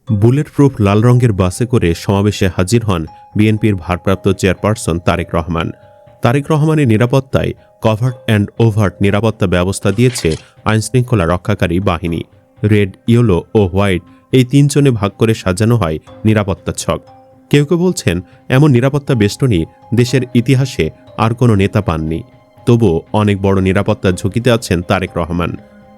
Bullet proof লাল রঙের বাসে করে সমাবেশে হাজির হন বিএনপির ভারপ্রাপ্ত চেয়ারপারসন তারেক রহমান। তারেক রহমানের নিরাপত্তায় কভার্ট অ্যান্ড ওভার্ট নিরাপত্তা ব্যবস্থা দিয়েছে আইনশৃঙ্খলা রক্ষাকারী বাহিনী। রেড, ইয়েলো ও হোয়াইট এই তিনজনে ভাগ করে সাজানো হয় নিরাপত্তা ছক। কেউ কেউ বলছেন এমন নিরাপত্তা বেষ্টনী দেশের ইতিহাসে আর কোনো নেতা পাননি। তবুও অনেক বড় নিরাপত্তা ঝুঁকিতে আছেন তারেক রহমান।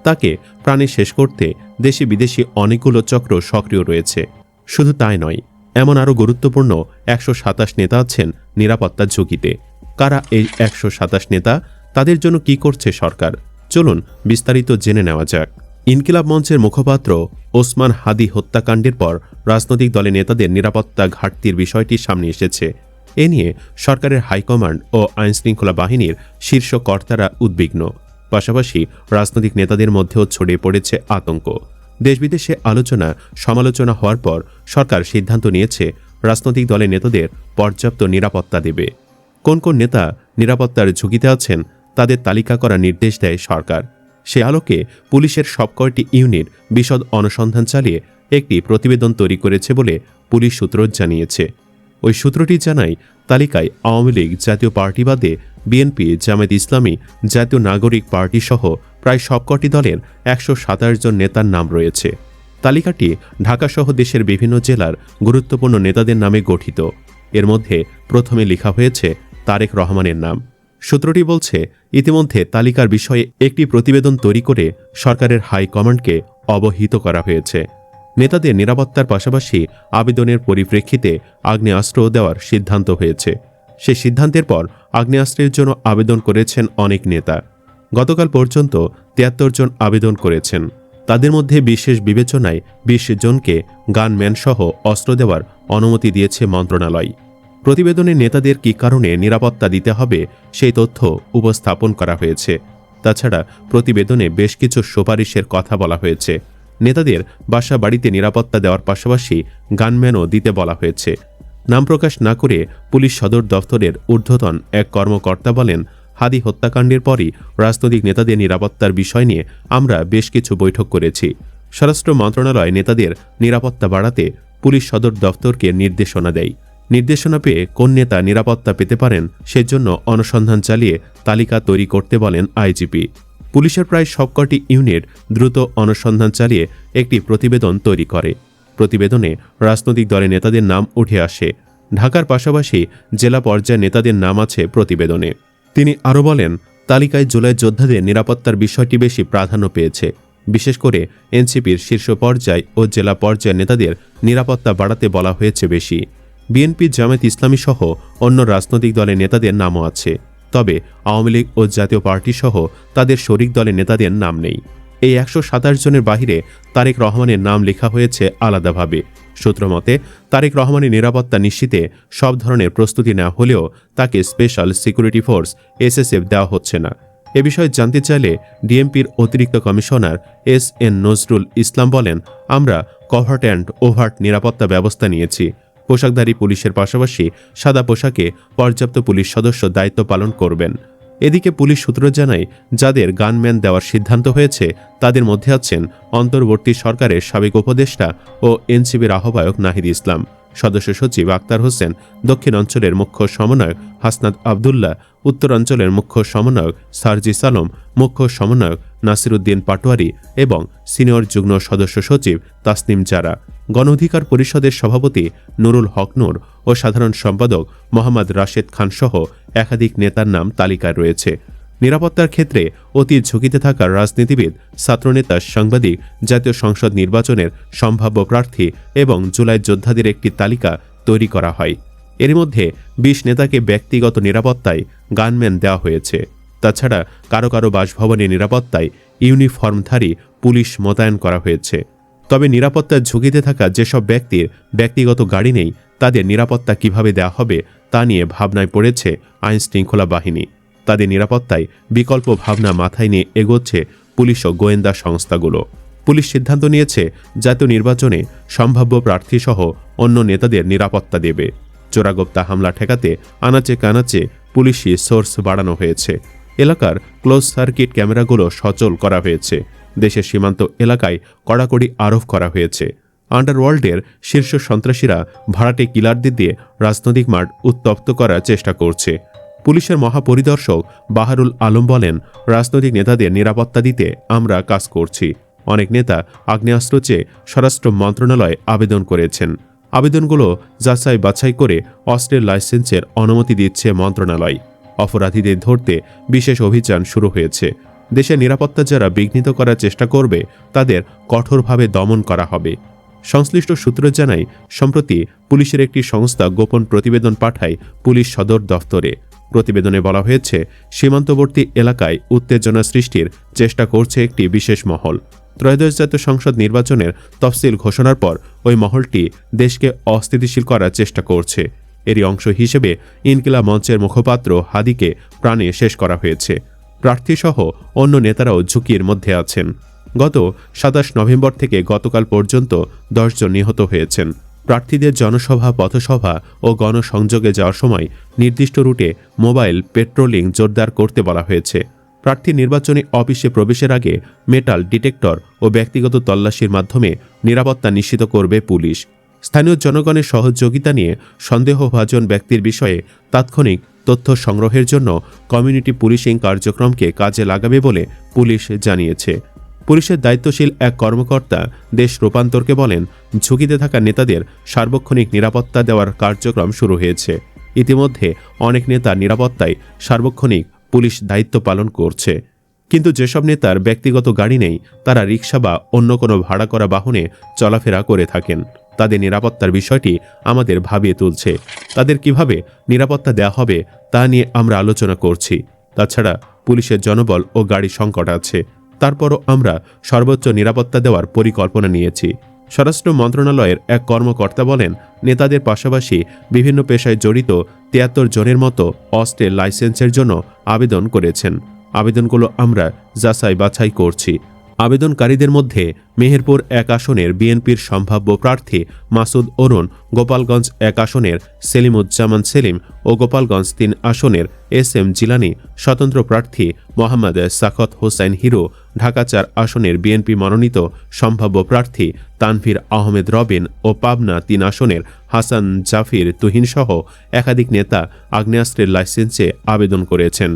তাকে প্রাণে শেষ করতে দেশি বিদেশি অনেকগুলো চক্র সক্রিয় রয়েছে। শুধু তাই নয়, এমন আরও গুরুত্বপূর্ণ ১২৭ নেতা আছেন নিরাপত্তা ঝুঁকিতে। কারা এই ১২৭ নেতা? তাদের জন্য কি করছে সরকার? চলুন বিস্তারিত জেনে নেওয়া যাক। ইনকিলাব মঞ্চের মুখপাত্র ওসমান হাদি হত্যাকাণ্ডের পর রাজনৈতিক দলের নেতাদের নিরাপত্তা ঘাটতির বিষয়টি সামনে এসেছে। এ নিয়ে সরকারের হাইকমান্ড ও আইনশৃঙ্খলা বাহিনীর শীর্ষ কর্তারা উদ্বিগ্ন। পাশাপাশি রাজনৈতিক নেতাদের মধ্যেও ছড়িয়ে পড়েছে আতঙ্ক। দেশ বিদেশে আলোচনা সমালোচনা হওয়ার পর সরকার সিদ্ধান্ত নিয়েছে রাজনৈতিক দলের নেতাদের পর্যাপ্ত নিরাপত্তা দেবে। কোন কোন নেতা নিরাপত্তার ঝুঁকিতে আছেন তাদের তালিকা করার নির্দেশ দেয় সরকার। সে আলোকে পুলিশের সবকয়টি ইউনিট বিশদ অনুসন্ধান চালিয়ে একটি প্রতিবেদন তৈরি করেছে বলে পুলিশ সূত্র জানিয়েছে। ওই সূত্রটি জানায়, তালিকায় আওয়ামী লীগ জাতীয় পার্টি বাদে বিএনপি, জামায়াত ইসলামী, জাতীয় নাগরিক পার্টি সহ প্রায় সবকটি দলের ১২৭ জন নেতার নাম রয়েছে। তালিকাটি ঢাকাসহ দেশের বিভিন্ন জেলার গুরুত্বপূর্ণ নেতাদের নামে গঠিত। এর মধ্যে প্রথমে লেখা হয়েছে তারেক রহমানের নাম। সূত্রটি বলছে, ইতিমধ্যে তালিকার বিষয়ে একটি প্রতিবেদন তৈরি করে সরকারের হাইকমান্ডকে অবহিত করা হয়েছে। নেতাদের নিরাপত্তার পাশাপাশি আবেদনের পরিপ্রেক্ষিতে আগ্নেয়াস্ত্র দেওয়ার সিদ্ধান্ত হয়েছে। সে সিদ্ধান্তের পর আগ্নেয়াস্ত্রের জন্য আবেদন করেছেন অনেক নেতা। গতকাল পর্যন্ত ৭৩ জন আবেদন করেছেন। তাদের মধ্যে বিশেষ বিবেচনায় ২০ জনকে গানম্যান সহ অস্ত্র দেওয়ার অনুমতি দিয়েছে মন্ত্রণালয়। প্রতিবেদনে নেতাদের কী কারণে নিরাপত্তা দিতে হবে সেই তথ্য উপস্থাপন করা হয়েছে। তাছাড়া প্রতিবেদনে বেশ কিছু সুপারিশের কথা বলা হয়েছে। নেতাদের বাসা বাড়িতে নিরাপত্তা দেওয়ার পাশাপাশি গানম্যানও দিতে বলা হয়েছে। নাম প্রকাশ না করে পুলিশ সদর দফতরের ঊর্ধ্বতন এক কর্মকর্তা বলেন, হাদি হত্যাকাণ্ডের পরই রাজনৈতিক নেতাদের নিরাপত্তার বিষয় নিয়ে আমরা বেশ কিছু বৈঠক করেছি। স্বরাষ্ট্র মন্ত্রণালয় নেতাদের নিরাপত্তা বাড়াতে পুলিশ সদর দফতরকে নির্দেশনা দেয়। নির্দেশনা পেয়ে কোন নেতা নিরাপত্তা পেতে পারেন সেজন্য অনুসন্ধান চালিয়ে তালিকা তৈরি করতে বলেন আইজিপি। পুলিশের প্রায় সবকটি ইউনিট দ্রুত অনুসন্ধান চালিয়ে একটি প্রতিবেদন তৈরি করে। প্রতিবেদনে রাজনৈতিক দলের নেতাদের নাম উঠে আসে। ঢাকার পাশাপাশি জেলা পর্যায়ের নেতাদের নাম আছে প্রতিবেদনে। তিনি আরও বলেন, তালিকায় জুলাই যোদ্ধাদের নিরাপত্তার বিষয়টি বেশি প্রাধান্য পেয়েছে। বিশেষ করে এনসিপির শীর্ষ পর্যায় ও জেলা পর্যায়ের নেতাদের নিরাপত্তা বাড়াতে বলা হয়েছে বেশি। বিএনপি, জামায়াত ইসলামী সহ অন্য রাজনৈতিক দলের নেতাদের নামও আছে। তবে আওয়ামী লীগ ও জাতীয় পার্টি সহ তাদের শরিক দলের নেতাদের নাম নেই। এই ১২৭ জনের বাহিরে তারেক রহমানের নাম লেখা হয়েছে আলাদাভাবে। সূত্রমতে, তারেক রহমানের নিরাপত্তা নিশ্চিতে সব ধরনের প্রস্তুতি নেওয়া হলেও তাকে স্পেশাল সিকিউরিটি ফোর্স এসএসএফ দেওয়া হচ্ছে না। এ বিষয়ে জানতে চাইলে ডিএমপির অতিরিক্ত কমিশনার এস.এন. নজরুল ইসলাম বলেন, আমরা কভার্ট অ্যান্ড ওভার্ট নিরাপত্তা ব্যবস্থা নিয়েছি। পোশাকধারী পুলিশের পাশাপাশি সাদা পোশাকে পর্যাপ্ত পুলিশ সদস্য দায়িত্ব পালন করবেন। এদিকে পুলিশ সূত্র জানায়, যাদের গানম্যান দেওয়ার সিদ্ধান্ত হয়েছে তাদের মধ্যে আছেন অন্তর্বর্তী সরকারের সাবেক উপদেষ্টা ও এনসিবির আহ্বায়ক নাহিদ ইসলাম, সদস্য সচিব আক্তার হোসেন, দক্ষিণ অঞ্চলের মুখ্য সমন্বয়ক হাসনাত আবদুল্লাহ, উত্তরাঞ্চলের মুখ্য সমন্বয়ক সার্জিস আলম, মুখ্য সমন্বয়ক নাসিরুদ্দিন পাটোয়ারি এবং সিনিয়র যুগ্ম সদস্য সচিব তাসনিম জারা। গণ অধিকার পরিষদের সভাপতি নুরুল হক নূর ও সাধারণ সম্পাদক মোহাম্মদ রাশেদ খান সহ একাধিক নেতার নাম তালিকায় রয়েছে। নিরাপত্তার ক্ষেত্রে অতি ঝুঁকিতে থাকা রাজনীতিবিদ, ছাত্রনেতা, সাংবাদিক, জাতীয় সংসদ নির্বাচনের সম্ভাব্য প্রার্থী এবং জুলাই যোদ্ধাদের একটি তালিকা তৈরি করা হয়। এর মধ্যে ২০ নেতাকে ব্যক্তিগত নিরাপত্তায় গানম্যান দেওয়া হয়েছে। তাছাড়া কারো কারো বাসভবনের নিরাপত্তায় ইউনিফর্মধারী পুলিশ মোতায়েন করা হয়েছে। তবে নিরাপত্তার ঝুঁকিতে থাকা যেসব ব্যক্তির ব্যক্তিগত গাড়ি নেই তাদের নিরাপত্তা কিভাবে দেওয়া হবে তা নিয়ে ভাবনায় পড়েছে আইনশৃঙ্খলা বাহিনী। তাদের নিরাপত্তায় বিকল্প ভাবনা মাথায় নিয়ে এগোচ্ছে পুলিশ ও গোয়েন্দা সংস্থাগুলো। পুলিশ সিদ্ধান্ত নিয়েছে জাতীয় নির্বাচনে সম্ভাব্য প্রার্থীসহ অন্য নেতাদের নিরাপত্তা দেবে। চোরাগোপ্তা হামলা ঠেকাতে আনাচে কানাচে পুলিশি সোর্স বাড়ানো হয়েছে। এলাকার ক্লোজ সার্কিট ক্যামেরাগুলো সচল করা হয়েছে। দেশের সীমান্ত এলাকায় কড়াকড়ি আরোপ করা হয়েছে। আন্ডারওয়ার্ল্ডের শীর্ষ সন্ত্রাসীরা ভাড়াটে কিলারদের দিয়ে রাজনৈতিক মাঠ উত্তপ্ত করার চেষ্টা করছে। পুলিশের মহাপরিদর্শক বাহারুল আলম বলেন, রাজনৈতিক নেতাদের নিরাপত্তা দিতে আমরা কাজ করছি। অনেক নেতা আগ্নেয়াস্ত্র চেয়ে স্বরাষ্ট্র মন্ত্রণালয়ে আবেদন করেছেন। আবেদনগুলো যাচাই বাছাই করে অস্ত্রের লাইসেন্সের অনুমতি দিচ্ছে মন্ত্রণালয়। অপরাধীদের ধরতে বিশেষ অভিযান শুরু হয়েছে। দেশের নিরাপত্তা যারা বিঘ্নিত করার চেষ্টা করবে তাদের কঠোরভাবে দমন করা হবে। সংশ্লিষ্ট সূত্র জানায়, সম্প্রতি পুলিশের একটি সংস্থা গোপন প্রতিবেদন পাঠায় পুলিশ সদর দফতরে। প্রতিবেদনে বলা হয়েছে, সীমান্তবর্তী এলাকায় উত্তেজনা সৃষ্টির চেষ্টা করছে একটি বিশেষ মহল। ত্রয়োদশ জাতীয় সংসদ নির্বাচনের তফসিল ঘোষণার পর ওই মহলটি দেশকে অস্থিতিশীল করার চেষ্টা করছে। এরই অংশ হিসেবে ইনকিলাব মঞ্চের মুখপাত্র হাদিকে প্রাণে শেষ করা হয়েছে। প্রার্থীসহ অন্য নেতারাও ঝুঁকির মধ্যে আছেন। গত ২৭ নভেম্বর থেকে গতকাল পর্যন্ত ১০ জন নিহত হয়েছেন। প্রার্থীদের জনসভা, পথসভা ও গণসংযোগে যাওয়ার সময় নির্দিষ্ট রুটে মোবাইল পেট্রোলিং জোরদার করতে বলা হয়েছে। প্রার্থী নির্বাচনী অফিসে প্রবেশের আগে মেটাল ডিটেক্টর ও ব্যক্তিগত তল্লাশির মাধ্যমে নিরাপত্তা নিশ্চিত করবে পুলিশ। স্থানীয় জনগণের সহযোগিতা নিয়ে সন্দেহভাজন ব্যক্তির বিষয়ে তাৎক্ষণিক তথ্য সংগ্রহের জন্য কমিউনিটি পুলিশিং কার্যক্রমকে কাজে লাগাবে বলে পুলিশ জানিয়েছে। পুলিশের দায়িত্বশীল এক কর্মকর্তা দেশ রূপান্তরকে বলেন, ঝুঁকিতে থাকা নেতাদের সার্বক্ষণিক নিরাপত্তা দেওয়ার কার্যক্রম শুরু হয়েছে। ইতিমধ্যে অনেক নেতার নিরাপত্তায় সার্বক্ষণিক পুলিশ দায়িত্ব পালন করছে। কিন্তু যেসব নেতার ব্যক্তিগত গাড়ি নেই, তারা রিকশা বা অন্য কোনো ভাড়া করা বাহনে চলাফেরা করে থাকেন। তাদের নিরাপত্তার বিষয়টি আমাদের ভাবিয়ে তুলছে। তাদের কিভাবে নিরাপত্তা দেওয়া হবে তা নিয়ে আমরা আলোচনা করছি। তাছাড়া পুলিশের জনবল ও গাড়ি সংকট আছে। তারপরও আমরা সর্বোচ্চ নিরাপত্তা দেওয়ার পরিকল্পনা নিয়েছি। স্বরাষ্ট্র মন্ত্রণালয়ের এক কর্মকর্তা বলেন, নেতাদের পাশাপাশি বিভিন্ন পেশায় জড়িত ৭৩ জনের মতো অস্ত্রের লাইসেন্সের জন্য আবেদন করেছেন। আবেদনগুলো আমরা যাচাই বাছাই করছি। আবেদনকারীদের মধ্যে মেহেরপুর ১ আসনের বিএনপির সম্ভাব্য প্রার্থী মাসুদ অরুণ, গোপালগঞ্জ ১ আসনের সেলিমুজ্জামান সেলিম ও গোপালগঞ্জ ৩ আসনের SM জিলানি, স্বতন্ত্র প্রার্থী মোহাম্মদ সাখত হোসাইন হিরো, ঢাকা ৪ আসনের বিএনপি মনোনীত সম্ভাব্য প্রার্থী তানভীর আহমেদ রবিন ও পাবনা ৩ আসনের হাসান জাফির তুহিনসহ একাধিক নেতা আগ্নেয়াস্ত্রের লাইসেন্সে আবেদন করেছেন।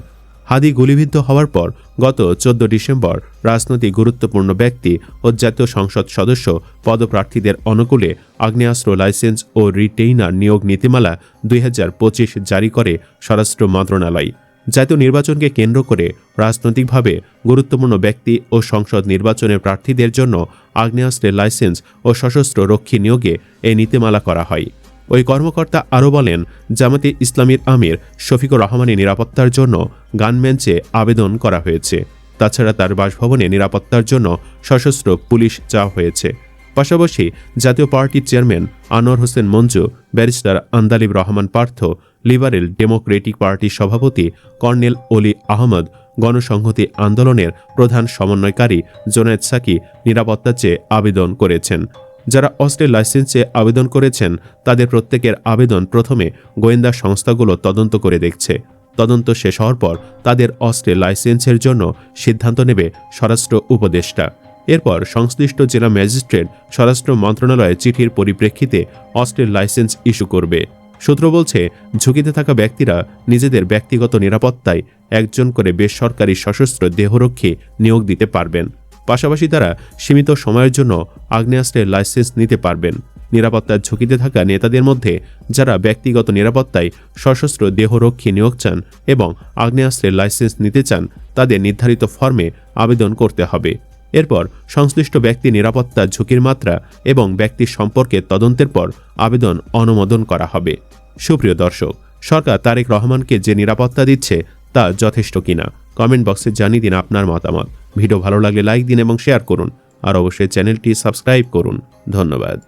হাদি গুলিবিদ্ধ হওয়ার পর গত ১৪ ডিসেম্বর রাজনৈতিক গুরুত্বপূর্ণ ব্যক্তি ও জাতীয় সংসদ সদস্য পদপ্রার্থীদের অনুকূলে আগ্নেয়াস্ত্র লাইসেন্স ও রিটেইনার নিয়োগ নীতিমালা ২০২৫ জারি করে স্বরাষ্ট্র মন্ত্রণালয়। জাতীয় নির্বাচনকে কেন্দ্র করে রাজনৈতিকভাবে গুরুত্বপূর্ণ ব্যক্তি ও সংসদ নির্বাচনের প্রার্থীদের জন্য আগ্নেয়াস্ত্রের লাইসেন্স ও সশস্ত্র রক্ষী নিয়োগে এই নীতিমালা করা হয়। ওই কর্মকর্তা আরও বলেন, জামাতে ইসলামীর আমির শফিকুর রহমানের নিরাপত্তার জন্য গানম্যাঞ্চে আবেদন করা হয়েছে। তাছাড়া তার বাসভবনে নিরাপত্তার জন্য সশস্ত্র পুলিশ চাওয়া হয়েছে। পাশাপাশি জাতীয় পার্টির chairman Anwar Hossain Manju, barrister Andalib Rahman Partha, liberal Democratic পার্টির সভাপতি কর্নেল অলি আহমদ, গণসংহতি আন্দোলনের প্রধান সমন্বয়কারী জোনায়েদ সাকি নিরাপত্তা চেয়ে আবেদন করেছেন। যারা অস্ত্রের লাইসেন্সে আবেদন করেছেন তাদের প্রত্যেকের আবেদন প্রথমে গোয়েন্দা সংস্থাগুলো তদন্ত করে দেখছে। তদন্ত শেষ হওয়ার পর তাদের অস্ত্রের লাইসেন্সের জন্য সিদ্ধান্ত নেবে স্বরাষ্ট্র উপদেষ্টা। এরপর সংশ্লিষ্ট জেলা ম্যাজিস্ট্রেট স্বরাষ্ট্র মন্ত্রণালয়ে চিঠির পরিপ্রেক্ষিতে অস্ত্রের লাইসেন্স ইস্যু করবে। সূত্র বলছে, ঝুঁকিতে থাকা ব্যক্তিরা নিজেদের ব্যক্তিগত নিরাপত্তায় একজন করে বেসরকারি সশস্ত্র দেহরক্ষী নিয়োগ দিতে পারবেন। পাশাপাশি তারা সীমিত সময়ের জন্য আগ্নেয়াস্ত্রের লাইসেন্স নিতে পারবেন। নিরাপত্তার ঝুঁকিতে থাকা নেতাদের মধ্যে যারা ব্যক্তিগত নিরাপত্তায় সশস্ত্র দেহরক্ষী নিয়োগ চান এবং আগ্নেয়াস্ত্রের লাইসেন্স নিতে চান, তাদের নির্ধারিত ফর্মে আবেদন করতে হবে। এরপর সংশ্লিষ্ট ব্যক্তি নিরাপত্তার ঝুঁকির মাত্রা এবং ব্যক্তির সম্পর্কে তদন্তের পর আবেদন অনুমোদন করা হবে। সুপ্রিয় দর্শক, সরকার তারেক রহমানকে যে নিরাপত্তা দিচ্ছে তা যথেষ্ট কিনা কমেন্ট বক্সে জানিয়ে দিন আপনার মতামত। ভিডিও ভালো লাগলে লাইক দিন এবং শেয়ার করুন, আর অবশ্যই চ্যানেলটি সাবস্ক্রাইব করুন। ধন্যবাদ।